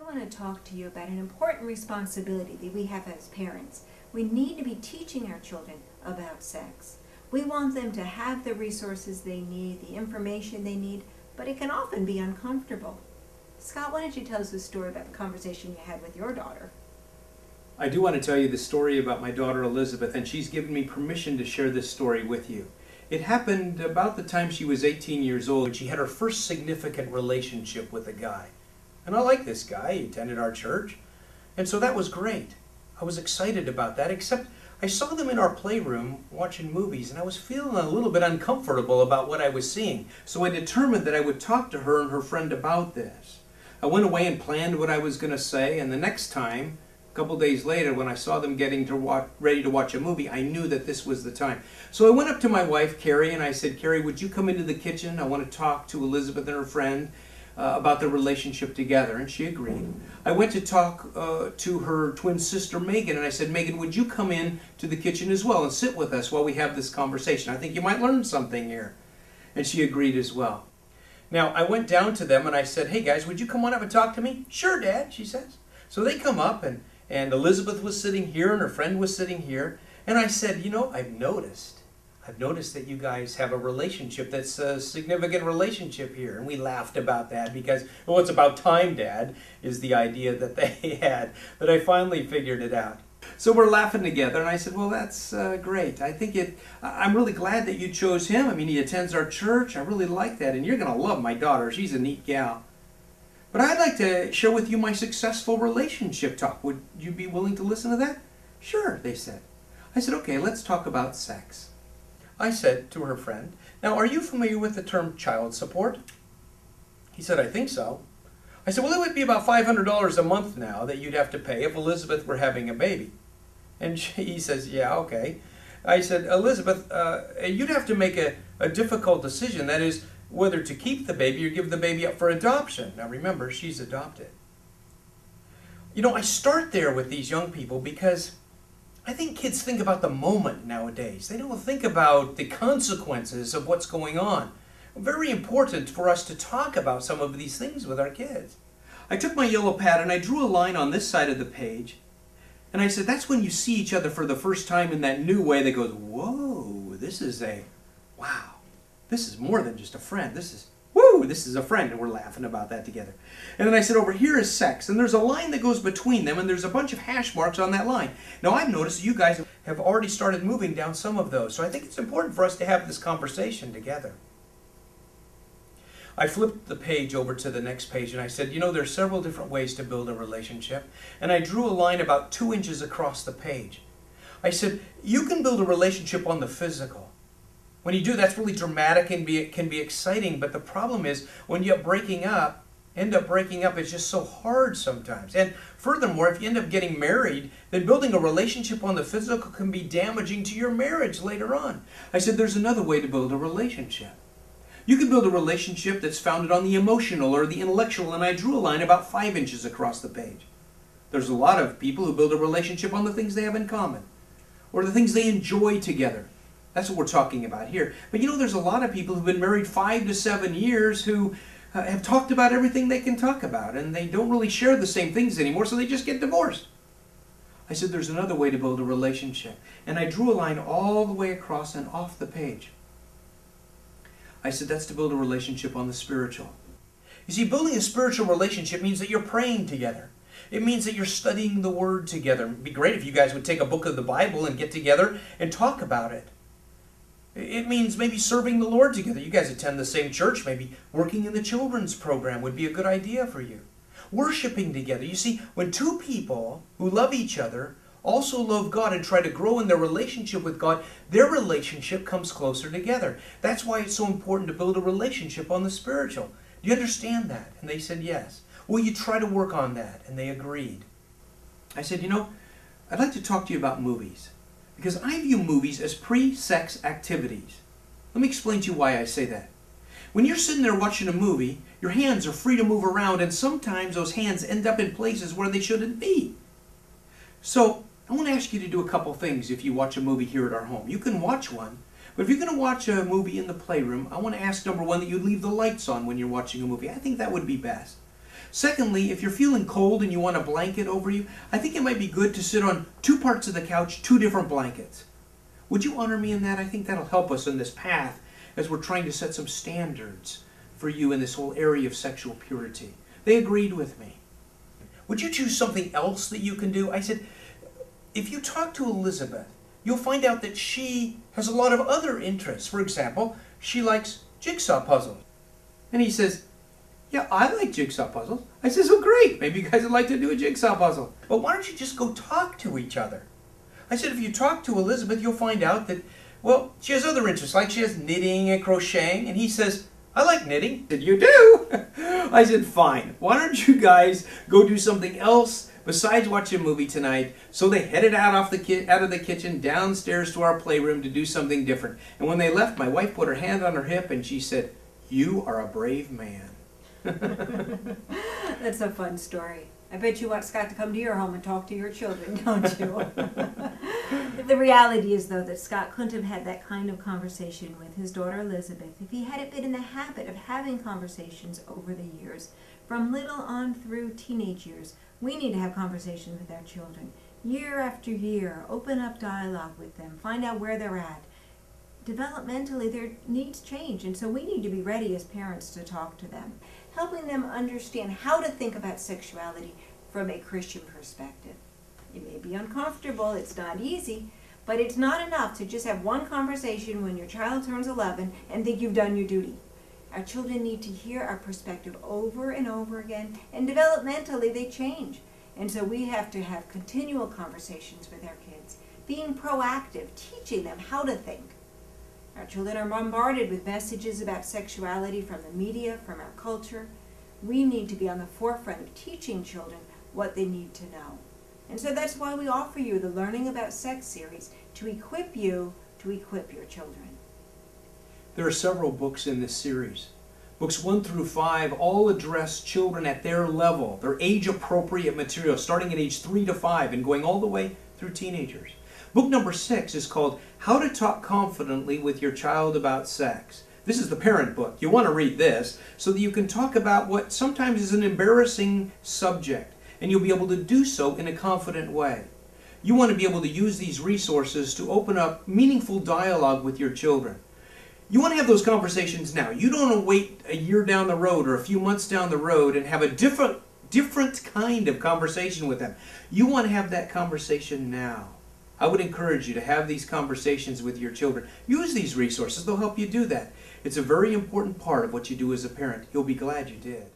want to talk to you about an important responsibility that we have as parents. We need to be teaching our children about sex. We want them to have the resources they need, the information they need, but it can often be uncomfortable. Scott, why don't you tell us a story about the conversation you had with your daughter? I do want to tell you the story about my daughter Elizabeth, and she's given me permission to share this story with you. It happened about the time she was 18 years old, and she had her first significant relationship with a guy. And I like this guy. He attended our church. And so that was great. I was excited about that, except I saw them in our playroom watching movies, and I was feeling a little bit uncomfortable about what I was seeing. So I determined that I would talk to her and her friend about this. I went away and planned what I was going to say, and the next time, a couple days later, when I saw them getting ready to watch a movie, I knew that this was the time. So I went up to my wife, Carrie, and I said, Carrie, would you come into the kitchen? I want to talk to Elizabeth and her friend about their relationship together, and she agreed. I went to talk to her twin sister Megan, and I said, Megan, would you come in to the kitchen as well and sit with us while we have this conversation? I think you might learn something here. And she agreed as well. Now, I went down to them and I said, hey guys, would you come on up and talk to me? Sure, Dad, she says. So they come up, and Elizabeth was sitting here and her friend was sitting here, and I said, you know, I've noticed that you guys have a relationship that's a significant relationship here. And we laughed about that because, well, it's about time, Dad, is the idea that they had. But I finally figured it out. So we're laughing together, and I said, well, that's great. I'm really glad that you chose him. I mean, he attends our church. I really like that. And you're going to love my daughter. She's a neat gal. But I'd like to share with you my successful relationship talk. Would you be willing to listen to that? Sure, they said. I said, okay, let's talk about sex. I said to her friend, now, are you familiar with the term child support? He said, I think so. I said, well, it would be about $500 a month now that you'd have to pay if Elizabeth were having a baby. And he says, yeah, okay. I said, Elizabeth, you'd have to make a difficult decision. That is, whether to keep the baby or give the baby up for adoption. Now, remember, she's adopted. You know, I start there with these young people because I think kids think about the moment nowadays. They don't think about the consequences of what's going on. Very important for us to talk about some of these things with our kids. I took my yellow pad and I drew a line on this side of the page. And I said, that's when you see each other for the first time in that new way that goes, whoa, this is more than just a friend. This is a friend, and we're laughing about that together. And then I said, over here is sex, and there's a line that goes between them, and there's a bunch of hash marks on that line. Now, I've noticed that you guys have already started moving down some of those, so I think it's important for us to have this conversation together. I flipped the page over to the next page, and I said, you know, there's several different ways to build a relationship, and I drew a line about 2 inches across the page. I said, you can build a relationship on the physical. When you do, that's really dramatic and can be exciting, but the problem is when you end up breaking up, it's just so hard sometimes. And furthermore, if you end up getting married, then building a relationship on the physical can be damaging to your marriage later on. I said there's another way to build a relationship. You can build a relationship that's founded on the emotional or the intellectual, and I drew a line about 5 inches across the page. There's a lot of people who build a relationship on the things they have in common, or the things they enjoy together. That's what we're talking about here. But you know, there's a lot of people who've been married 5 to 7 years who have talked about everything they can talk about, and they don't really share the same things anymore, so they just get divorced. I said there's another way to build a relationship, and I drew a line all the way across and off the page. I said that's to build a relationship on the spiritual. You see, building a spiritual relationship means that you're praying together. It means that you're studying the Word together. It'd be great if you guys would take a book of the Bible and get together and talk about it. It means maybe serving the Lord together. You guys attend the same church. Maybe working in the children's program would be a good idea for you. Worshiping together. You see, when two people who love each other also love God and try to grow in their relationship with God, their relationship comes closer together. That's why it's so important to build a relationship on the spiritual. Do you understand that? And they said yes. Will you try to work on that? And they agreed. I said, you know, I'd like to talk to you about movies, because I view movies as pre-sex activities. Let me explain to you why I say that. When you're sitting there watching a movie, your hands are free to move around, and sometimes those hands end up in places where they shouldn't be. So I want to ask you to do a couple things if you watch a movie here at our home. You can watch one, but if you're going to watch a movie in the playroom, I want to ask, number one, that you leave the lights on when you're watching a movie. I think that would be best. Secondly, if you're feeling cold and you want a blanket over you, I think it might be good to sit on two parts of the couch, two different blankets. Would you honor me in that? I think that'll help us in this path as we're trying to set some standards for you in this whole area of sexual purity. They agreed with me. Would you choose something else that you can do? I said, if you talk to Elizabeth, you'll find out that she has a lot of other interests. For example, she likes jigsaw puzzles. And he says, yeah, I like jigsaw puzzles. I says, well, great. Maybe you guys would like to do a jigsaw puzzle. But why don't you just go talk to each other? I said, if you talk to Elizabeth, you'll find out that, well, she has other interests, like she has knitting and crocheting. And he says, I like knitting. I said, you do? I said, fine. Why don't you guys go do something else besides watch a movie tonight? So they headed out of the kitchen downstairs to our playroom to do something different. And when they left, my wife put her hand on her hip and she said, you are a brave man. That's a fun story. I bet you want Scott to come to your home and talk to your children, don't you? The reality is, though, that Scott couldn't have had that kind of conversation with his daughter Elizabeth if he hadn't been in the habit of having conversations over the years. From little on through teenage years, we need to have conversations with our children. Year after year, open up dialogue with them, find out where they're at. Developmentally, their needs change, and so we need to be ready as parents to talk to them, helping them understand how to think about sexuality from a Christian perspective. It may be uncomfortable, it's not easy, but it's not enough to just have one conversation when your child turns 11 and think you've done your duty. Our children need to hear our perspective over and over again, and developmentally they change. And so we have to have continual conversations with our kids, being proactive, teaching them how to think. Our children are bombarded with messages about sexuality from the media, from our culture. We need to be on the forefront of teaching children what they need to know. And so that's why we offer you the Learning About Sex series, to equip you to equip your children. There are several books in this series. Books 1 through 5 all address children at their level, their age-appropriate material, starting at age 3 to 5 and going all the way through teenagers. Book number 6 is called How to Talk Confidently with Your Child About Sex. This is the parent book. You want to read this so that you can talk about what sometimes is an embarrassing subject, and you'll be able to do so in a confident way. You want to be able to use these resources to open up meaningful dialogue with your children. You want to have those conversations now. You don't want to wait a year down the road or a few months down the road and have a different kind of conversation with them. You want to have that conversation now. I would encourage you to have these conversations with your children. Use these resources. They'll help you do that. It's a very important part of what you do as a parent. You'll be glad you did.